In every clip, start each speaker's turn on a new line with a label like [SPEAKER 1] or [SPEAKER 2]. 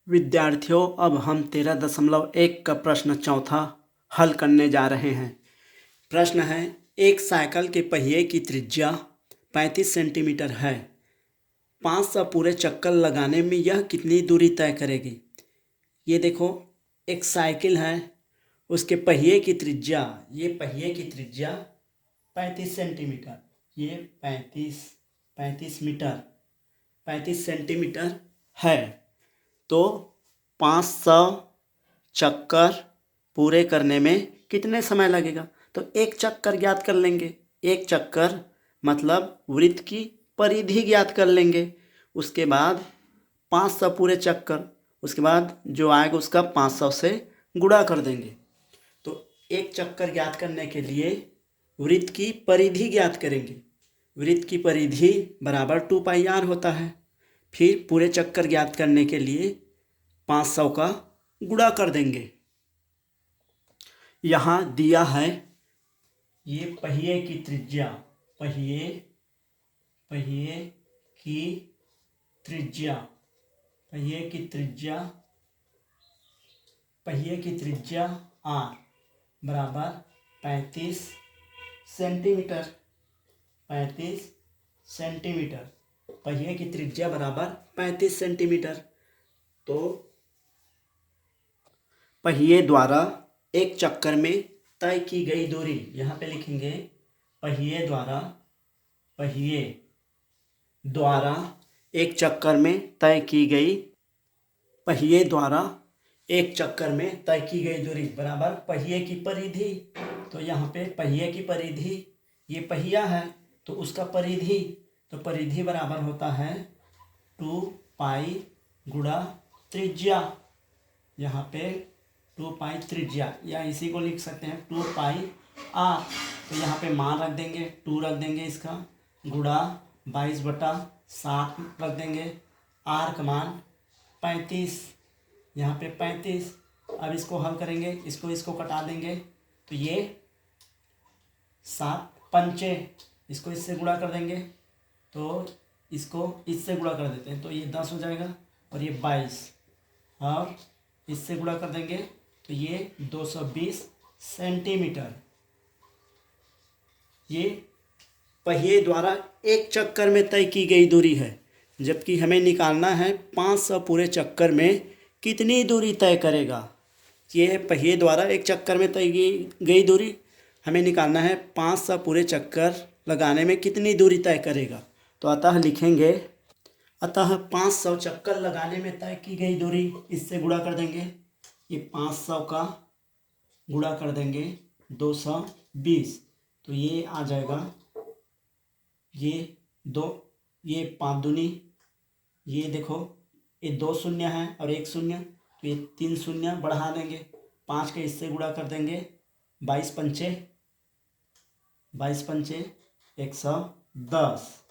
[SPEAKER 1] विद्यार्थियों, अब हम 13.1 का प्रश्न चौथा हल करने जा रहे हैं। प्रश्न है, एक साइकिल के पहिए की त्रिज्या 35 सेंटीमीटर है। 500 पूरे चक्कर लगाने में यह कितनी दूरी तय करेगी। ये देखो, एक साइकिल है, उसके पहिए की त्रिज्या, ये पहिए की त्रिज्या 35 सेंटीमीटर, ये 35 मीटर 35 सेंटीमीटर है। तो 500 चक्कर पूरे करने में कितने समय लगेगा। तो एक चक्कर ज्ञात कर लेंगे। एक चक्कर मतलब वृत्त की परिधि ज्ञात कर लेंगे। उसके बाद 500 पूरे चक्कर, उसके बाद जो आएगा उसका 500 से गुणा कर देंगे। तो एक चक्कर ज्ञात करने के लिए वृत्त की परिधि ज्ञात करेंगे। वृत्त की परिधि बराबर 2πr होता है। फिर पूरे चक्कर ज्ञात करने के लिए 500 का गुणा कर देंगे। यहाँ दिया है ये पहिए की त्रिज्या, पहिए की त्रिज्या r बराबर 35 सेंटीमीटर। पहिए की त्रिज्या बराबर 35 सेंटीमीटर। तो पहिए द्वारा एक चक्कर में तय की गई दूरी, यहाँ पे लिखेंगे पहिए द्वारा एक चक्कर में तय की गई, पहिए द्वारा एक चक्कर में तय की गई दूरी बराबर पहिए की परिधि। तो यहाँ पे पहिए की परिधि, ये पहिया है तो उसका परिधि, तो परिधि बराबर होता है 2π गुणा त्रिज्या। यहाँ पे 2π त्रिज्या, या इसी को लिख सकते हैं 2πr। तो यहाँ पे मान रख देंगे, 2 रख देंगे, इसका गुणा 22/7 रख देंगे। r का मान 35, यहाँ पे 35। अब इसको हल करेंगे, इसको कटा देंगे, तो ये 7 पंचे, इसको इससे गुणा कर देंगे, तो इसको इससे गुणा कर देते हैं, तो ये 10 हो जाएगा और ये 22, और इससे गुणा कर देंगे तो ये 220 सेंटीमीटर। ये पहिए द्वारा एक चक्कर में तय की गई दूरी है, जबकि हमें निकालना है 500 पूरे चक्कर में कितनी दूरी तय करेगा। ये पहिए द्वारा एक चक्कर में तय की गई दूरी, हमें निकालना है 500 पूरे चक्कर लगाने में कितनी दूरी तय करेगा। तो अतः लिखेंगे, अतः 500 चक्कर लगाने में तय की गई दूरी, इससे गुणा कर देंगे, ये 500 का गुणा कर देंगे 220, तो ये आ जाएगा, ये 5 दूनी, ये देखो ये 2 शून्य है और 1 शून्य, तो ये 3 शून्य बढ़ा देंगे, 5 के इससे गुणा कर देंगे, 22 पंचे 110।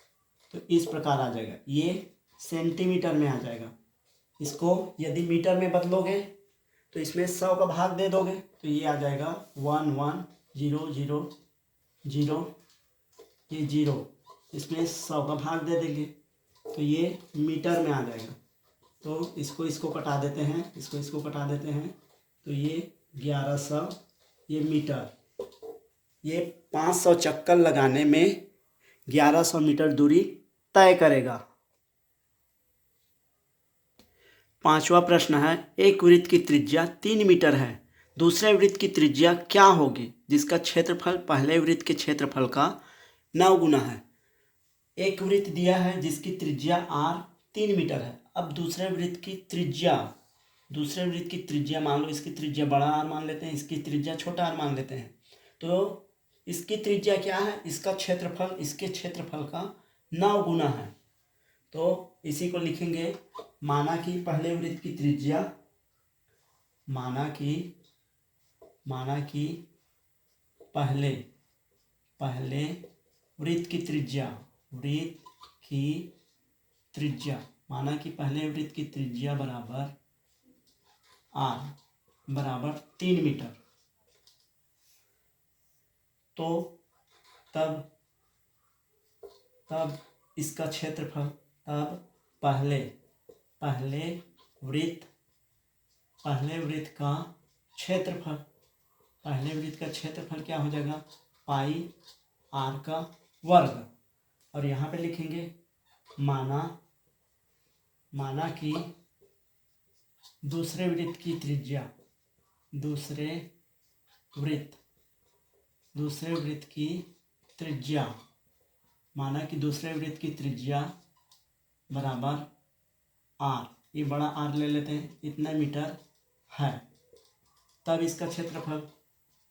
[SPEAKER 1] तो इस प्रकार आ जाएगा, ये सेंटीमीटर में आ जाएगा। इसको यदि मीटर में बदलोगे तो इसमें 100 का भाग दे दोगे, तो ये आ जाएगा 11,000, ये 0, इसमें 100 का भाग दे देंगे, तो ये मीटर में आ जाएगा। तो इसको कटा देते हैं, इसको कटा देते हैं, तो ये 1100, ये मीटर। ये 500 चक्कर लगाने में 1100 मीटर दूरी तय करेगा। पांचवा प्रश्न है, एक वृत्त की त्रिज्या 3 मीटर है, दूसरे वृत्त की त्रिज्या क्या होगी जिसका क्षेत्रफल पहले वृत्त के क्षेत्रफल का 9 गुना है। एक वृत्त दिया है जिसकी त्रिज्या r 3 मीटर है। अब दूसरे वृत्त की त्रिज्या मान लो, इसकी त्रिज्या बड़ा r मान लेते हैं, इसकी त्रिज्या छोटा r मान लेते हैं। तो इसकी त्रिज्या क्या है, इसका क्षेत्रफल इसके क्षेत्रफल का 9 गुना है। तो इसी को लिखेंगे, माना कि पहले वृत्त की त्रिज्या, माना कि पहले वृत्त की त्रिज्या, माना कि पहले वृत्त की त्रिज्या बराबर r बराबर 3 मीटर। तो तब इसका क्षेत्रफल, तब पहले वृत्त पहले वृत्त का क्षेत्रफल, पहले वृत्त का क्षेत्रफल क्या हो जाएगा, पाई आर का वर्ग। और यहाँ पे लिखेंगे माना कि दूसरे वृत्त की त्रिज्या, दूसरे वृत्त की त्रिज्या, माना कि दूसरे वृत्त की त्रिज्या बराबर आर, ये बड़ा आर ले लेते हैं, इतना मीटर है। तब इसका क्षेत्रफल,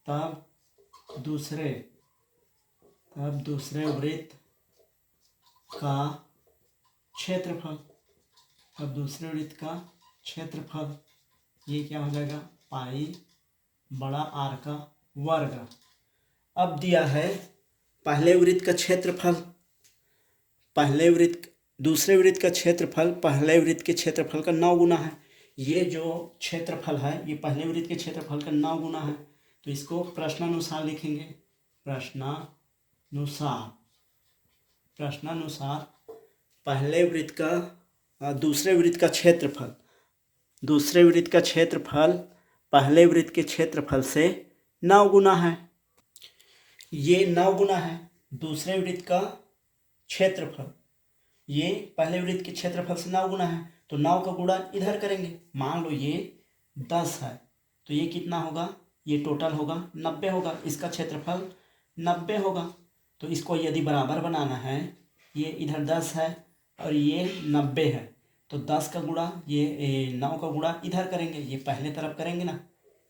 [SPEAKER 1] तब दूसरे वृत्त का क्षेत्रफल, तब दूसरे वृत्त का क्षेत्रफल ये क्या हो जाएगा, पाई बड़ा आर का वर्ग। अब दिया है पहले वृत्त का क्षेत्रफल, दूसरे वृत्त का क्षेत्रफल पहले वृत्त के क्षेत्रफल का 9 गुना है। ये जो क्षेत्रफल है ये पहले वृत्त के क्षेत्रफल का 9 गुना है। तो इसको प्रश्नानुसार लिखेंगे, प्रश्नानुसार पहले वृत्त का दूसरे वृत्त का क्षेत्रफल, दूसरे वृत्त का क्षेत्रफल पहले वृत्त के क्षेत्रफल से 9 गुना है। ये 9 गुना है दूसरे वृत्त का क्षेत्रफल, ये पहले वृत्त के क्षेत्रफल से 9 गुना है। तो 9 का गुणा इधर करेंगे, मान लो ये 10 है तो ये कितना होगा, ये टोटल होगा 90 होगा, इसका क्षेत्रफल 90 होगा। तो इसको यदि बराबर बनाना है, ये इधर 10 है और ये 90 है, तो 10 का गुणा ये 9 का गुणा इधर करेंगे, ये पहले तरफ करेंगे ना,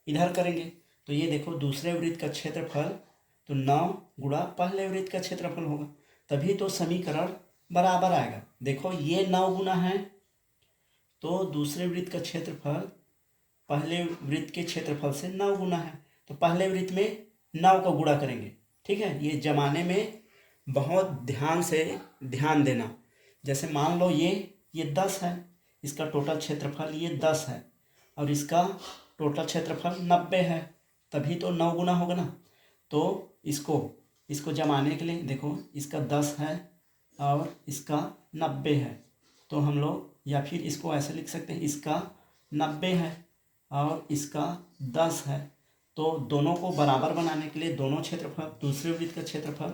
[SPEAKER 1] इधर करेंगे। तो ये देखो दूसरे वृत्त का क्षेत्रफल, तो 9 गुणा पहले वृत्त का क्षेत्रफल होगा, तभी तो समीकरण बराबर आएगा। देखो ये 9 गुना है तो दूसरे वृत्त का क्षेत्रफल पहले वृत्त के क्षेत्रफल से 9 गुना है, तो पहले वृत्त में 9 का गुणा करेंगे। ठीक है, ये जमाने में बहुत ध्यान देना। जैसे मान लो ये 10 है, इसका टोटल क्षेत्रफल ये 10 है और इसका टोटल क्षेत्रफल 90 है, तभी तो 9 गुना होगा ना। तो इसको जमाने के लिए देखो, इसका 10 है और इसका 90 है, तो हम लोग या फिर इसको ऐसे लिख सकते हैं, इसका 90 है और इसका 10 है। तो दोनों को बराबर बनाने के लिए दोनों क्षेत्रफल, दूसरे वृत्त का क्षेत्रफल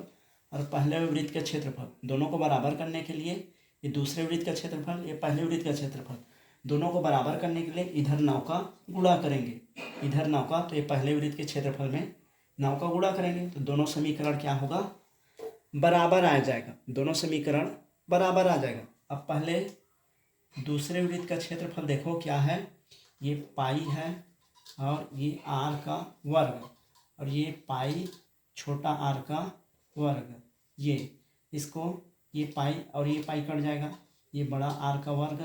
[SPEAKER 1] और पहले वृत्त का क्षेत्रफल, दोनों को बराबर करने के लिए ये दूसरे वृत्त का क्षेत्रफल, ये पहले वृत्त का क्षेत्रफल, दोनों को बराबर करने के लिए इधर 9 का गुणा करेंगे, इधर 9 का, तो ये पहले वृत्त के क्षेत्रफल में 9 का गुणा करेंगे, तो दोनों समीकरण क्या होगा, बराबर आ जाएगा, दोनों समीकरण बराबर आ जाएगा। अब पहले दूसरे वृत्त का क्षेत्रफल देखो क्या है, ये पाई है और ये आर का वर्ग, और ये पाई छोटा आर का वर्ग, ये पाई और ये पाई कट जाएगा, ये बड़ा आर का वर्ग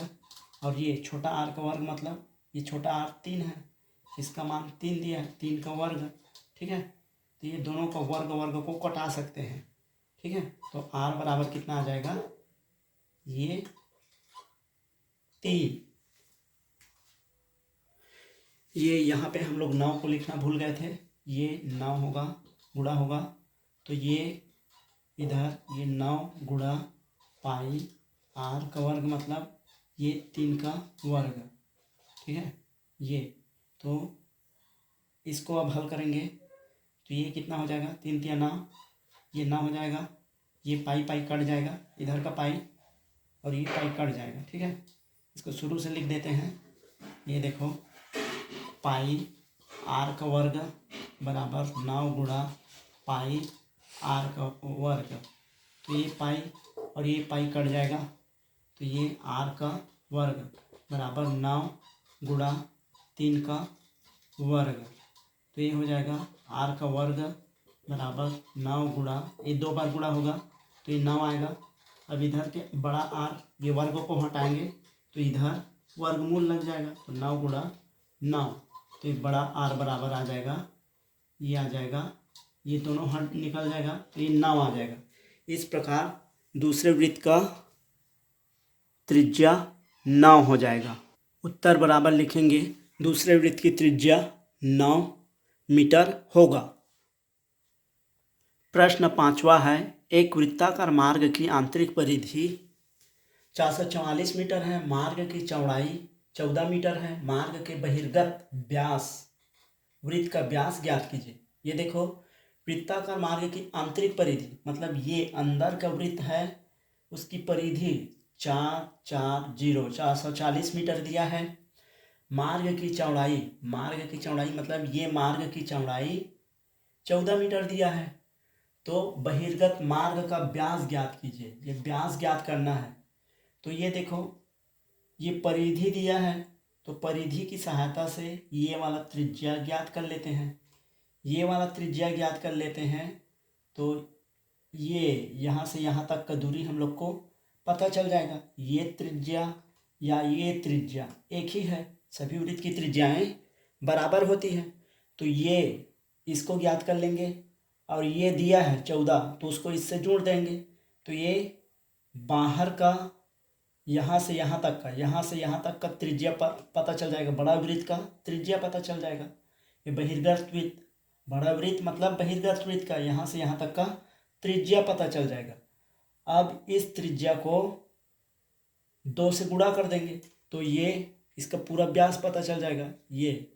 [SPEAKER 1] और ये छोटा आर का वर्ग, मतलब ये छोटा आर 3 है, इसका मान 3 दिया है, 3 का वर्ग। ठीक है, तो ये दोनों का वर्ग को कटा सकते हैं। ठीक है, तो आर बराबर कितना आ जाएगा, ये 3। ये यहाँ पे हम लोग 9 को लिखना भूल गए थे, ये 9 होगा, गुणा होगा, तो ये इधर ये 9 गुणा पाई आर का वर्ग, मतलब ये 3 का वर्ग। ठीक है, ये तो इसको अब हल करेंगे तो ये कितना हो जाएगा, 3 तिया 9, ये 9 हो जाएगा, ये पाई कट जाएगा, इधर का पाई और ये पाई कट जाएगा। ठीक है, इसको शुरू से लिख देते हैं, ये देखो पाई आर का वर्ग बराबर 9 गुणा पाई आर का वर्ग, तो ये पाई और ये पाई कट जाएगा, तो ये आर का वर्ग बराबर 9 गुणा 3 का वर्ग, तो ये हो जाएगा आर का वर्ग बराबर 9 गुणा, ये 2 बार गुणा होगा तो ये 9 आएगा। अब इधर के बड़ा आर, ये वर्ग को हटाएंगे तो इधर वर्गमूल लग जाएगा, तो 9 गुणा 9, तो ये बड़ा आर बराबर आ जाएगा, ये आ जाएगा, ये दोनों हट निकल जाएगा, तो ये 9 आ जाएगा। इस प्रकार दूसरे वृत्त का त्रिज्या 9 हो जाएगा। उत्तर बराबर लिखेंगे, दूसरे वृत्त की त्रिज्या 9 मीटर होगा। प्रश्न 5वां है, एक वृत्ताकार मार्ग की आंतरिक परिधि 444 मीटर है, मार्ग की चौड़ाई 14 मीटर है। मार्ग के बहिर्गत व्यास, वृत्त का व्यास ज्ञात कीजिए। ये देखो, वृत्ताकार मार्ग की आंतरिक परिधि, मतलब ये अंदर का वृत्त है, उसकी परिधि 440 मीटर दिया है। मार्ग की चौड़ाई मतलब ये मार्ग की चौड़ाई 14 मीटर दिया है। तो बहिर्गत मार्ग का व्यास ज्ञात कीजिए, ये व्यास ज्ञात करना है। तो ये देखो, ये परिधि दिया है, तो परिधि की सहायता से ये वाला त्रिज्या ज्ञात कर लेते हैं। ये वाला त्रिज्या ज्ञात कर लेते हैं तो ये यहाँ से यहाँ तक का दूरी हम लोग को पता चल जाएगा। ये त्रिज्या या ये त्रिज्या एक ही है, सभी वृत्त की त्रिज्याएं बराबर होती हैं। तो ये इसको ज्ञात कर लेंगे, और ये दिया है 14, तो उसको इससे जोड़ देंगे। तो ये बाहर का यहाँ से यहाँ तक का त्रिज्या पता चल जाएगा, बड़ा वृत्त का त्रिज्या पता चल जाएगा। ये बहिर्गत वृत्त, बड़ा वृत्त मतलब बहिर्गत वृत्त का यहाँ से यहाँ तक का त्रिज्या पता चल जाएगा। अब इस त्रिज्या को 2 से गुणा कर देंगे, तो ये इसका पूरा व्यास पता चल जाएगा। ये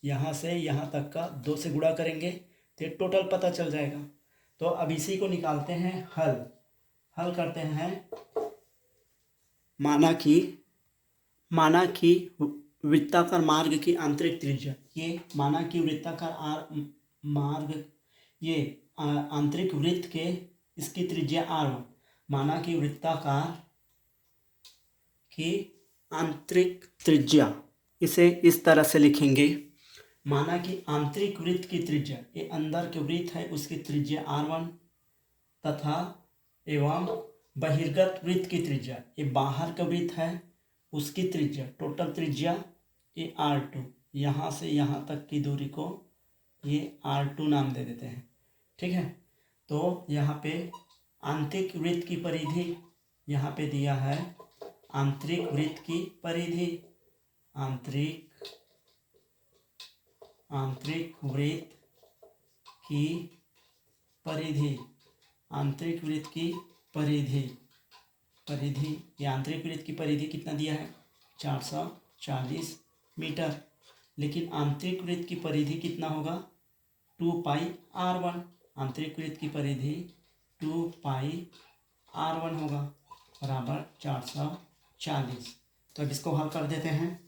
[SPEAKER 1] यहाँ से यहाँ तक का 2 से गुणा करेंगे तो टोटल पता चल जाएगा। तो अब इसी को निकालते हैं हल करते हैं। माना कि वृत्ताकार मार्ग की आंतरिक त्रिज्या, ये माना कि वृत्ताकार मार्ग, ये आंतरिक वृत्त के इसकी त्रिज्या r1। माना कि वृत्ताकार की आंतरिक त्रिज्या, इसे इस तरह से लिखेंगे। माना कि आंतरिक वृत्त की त्रिज्या, ये अंदर के वृत्त है उसकी त्रिज्या r1 तथा एवं बहिर्गत वृत्त की त्रिज्या, ये बाहर का वृत्त है उसकी त्रिज्या, टोटल त्रिज्या ये r2। यहाँ से यहाँ तक की दूरी को ये r2 नाम दे देते हैं, ठीक है। तो यहाँ पे आंतरिक वृत्त की परिधि यहाँ पे दिया है, आंतरिक वृत्त की परिधि, आंतरिक वृत्त की परिधि, आंतरिक वृत्त की परिधि, ये आंतरिक वृत्त की परिधि कितना दिया है 440 मीटर। लेकिन आंतरिक वृत्त की परिधि कितना होगा 2πr1, आंतरिक वृत्त की परिधि 2πr1 होगा बराबर 440। तो अब इसको हल कर देते हैं।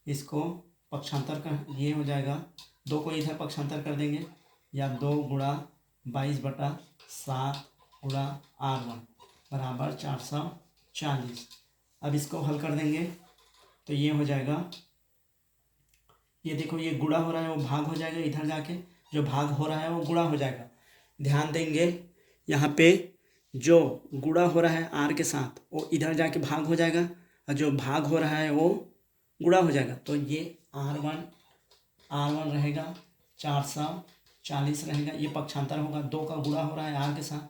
[SPEAKER 1] इसको पक्षांतर कर, ये हो जाएगा 2 को इधर पक्षांतर कर देंगे, या 2 गुणा 22/7 गुणा r1 बराबर 440। अब इसको हल कर देंगे तो ये हो जाएगा, ये देखो ये गुणा हो रहा है वो भाग हो जाएगा, इधर जाके जो भाग हो रहा है वो गुणा हो जाएगा। ध्यान देंगे यहाँ पे जो गुणा हो रहा है r के साथ वो इधर जाके भाग हो जाएगा, और जो भाग हो रहा है वो गुणा हो जाएगा। तो ये r1 रहेगा 440 रहेगा, ये पक्षांतर होगा, 2 का गुणा हो रहा है r के साथ,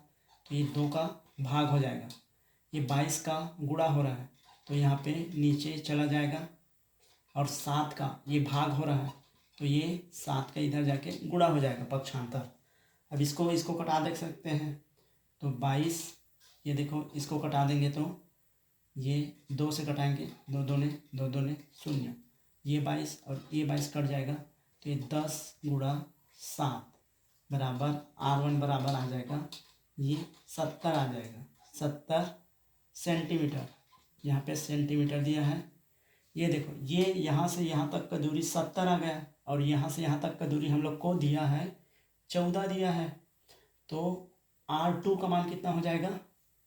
[SPEAKER 1] तो ये 2 का भाग हो जाएगा। ये 22 का गुणा हो रहा है तो यहाँ पे नीचे चला जाएगा, और 7 का ये भाग हो रहा है तो ये 7 का इधर जाके गुणा हो जाएगा पक्षांतर। अब इसको कटा देख सकते हैं, तो 22, ये देखो इसको कटा देंगे तो ये 2 से कटाएंगे, 2 दूने 0, ये 22 और ये 22 कट जाएगा, तो ये 10 गुणा 7 बराबर r1 बराबर आ जाएगा, ये 70 आ जाएगा, 70 सेंटीमीटर। यहाँ पे सेंटीमीटर दिया है। ये देखो ये यहाँ से यहाँ तक का दूरी 70 आ गया, और यहाँ से यहाँ तक का दूरी हम लोग को दिया है 14 दिया है। तो r2 का मान कितना हो जाएगा,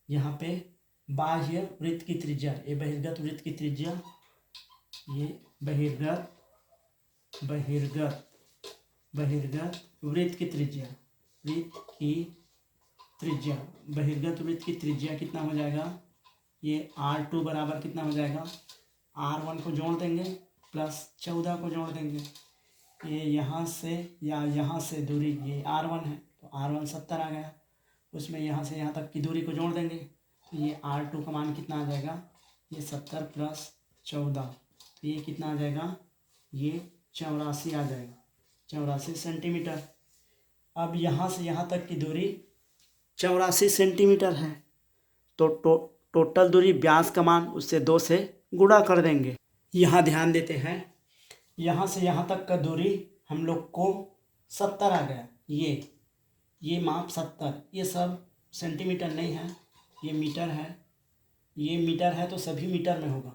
[SPEAKER 1] यहाँ पे बाह्य वृत्त की त्रिज्या, ये बहिर्गत वृत्त की त्रिज्या, ये बहिर्गत वृत्त की त्रिज्या, बहिर्गत वृत्त की त्रिज्या कितना हो जाएगा, ये r2 बराबर कितना हो जाएगा, r1 को जोड़ देंगे प्लस 14 को जोड़ देंगे, ये यहाँ से या यहाँ से दूरी ये r1 है तो r1 70 आ गया, उसमें यहाँ से यहाँ तक की दूरी को जोड़ देंगे तो ये r2 का मान कितना आ जाएगा, ये 70 प्लस 14, तो ये कितना आ जाएगा, ये 84 आ जाएगा, 84 सेंटीमीटर। अब यहाँ से यहाँ तक की दूरी 84 सेंटीमीटर है, तो टोटल दूरी व्यास का मान उससे 2 से गुणा कर देंगे। यहाँ ध्यान देते हैं, यहाँ से यहाँ तक का दूरी हम लोग को 70 आ गया। ये माप 70, ये सब सेंटीमीटर नहीं है, ये मीटर है। ये मीटर है तो सभी मीटर में होगा,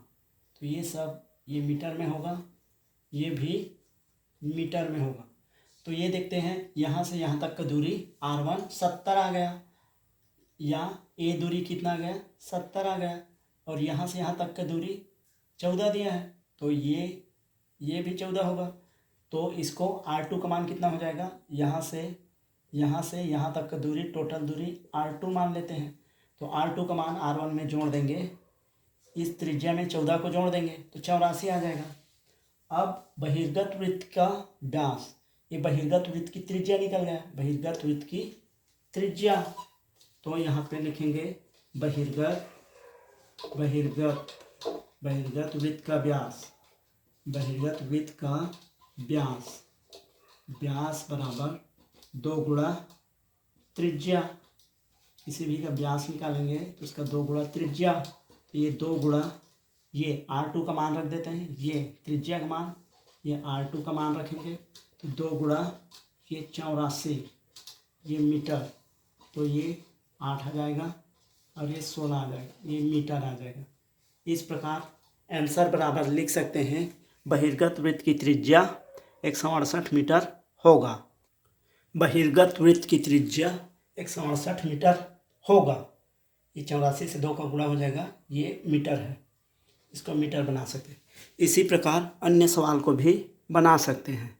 [SPEAKER 1] तो ये सब ये मीटर में होगा, ये भी मीटर में होगा। तो ये देखते हैं, यहाँ से यहाँ तक का दूरी R1 70 आ गया, या ये दूरी कितना आ गया 70 आ गया, और यहाँ से यहाँ तक का दूरी 14 दिया है, तो ये भी 14 होगा। तो इसको R2 का मान कितना हो जाएगा, यहाँ से यहाँ तक का दूरी, टोटल दूरी R2 मान लेते हैं। तो R2 का मान R1 में जोड़ देंगे, इस त्रिज्या में 14 को जोड़ देंगे तो 84 आ जाएगा। अब बहिर्गत वृत्त का व्यास, ये बहिर्गत वृत्त की त्रिज्या निकल गया, बहिर्गत वृत्त की त्रिज्या। तो यहाँ पे लिखेंगे बहिर्गत वृत्त का व्यास, बहिर्गत वृत्त का व्यास बराबर 2 गुणा त्रिज्या। किसी भी का व्यास निकालेंगे तो उसका 2 गुणा त्रिज्या, तो ये 2 गुणा ये R2 का मान रख देते हैं, ये त्रिज्या का मान, ये R2 का मान रखेंगे, तो 2 गुणा ये 84, ये मीटर, तो ये 8 आ जाएगा और ये 16 आ जाएगा, ये मीटर आ जाएगा। इस प्रकार आंसर बराबर लिख सकते हैं, बहिर्गत वृत्त की त्रिज्या 168 मीटर होगा। बहिर्गत वृत्त की त्रिज्या 168 मीटर होगा। ये 84 से 2 का गुणा हो जाएगा, ये मीटर है, इसको मीटर बना सकते हैं। इसी प्रकार अन्य सवाल को भी बना सकते हैं।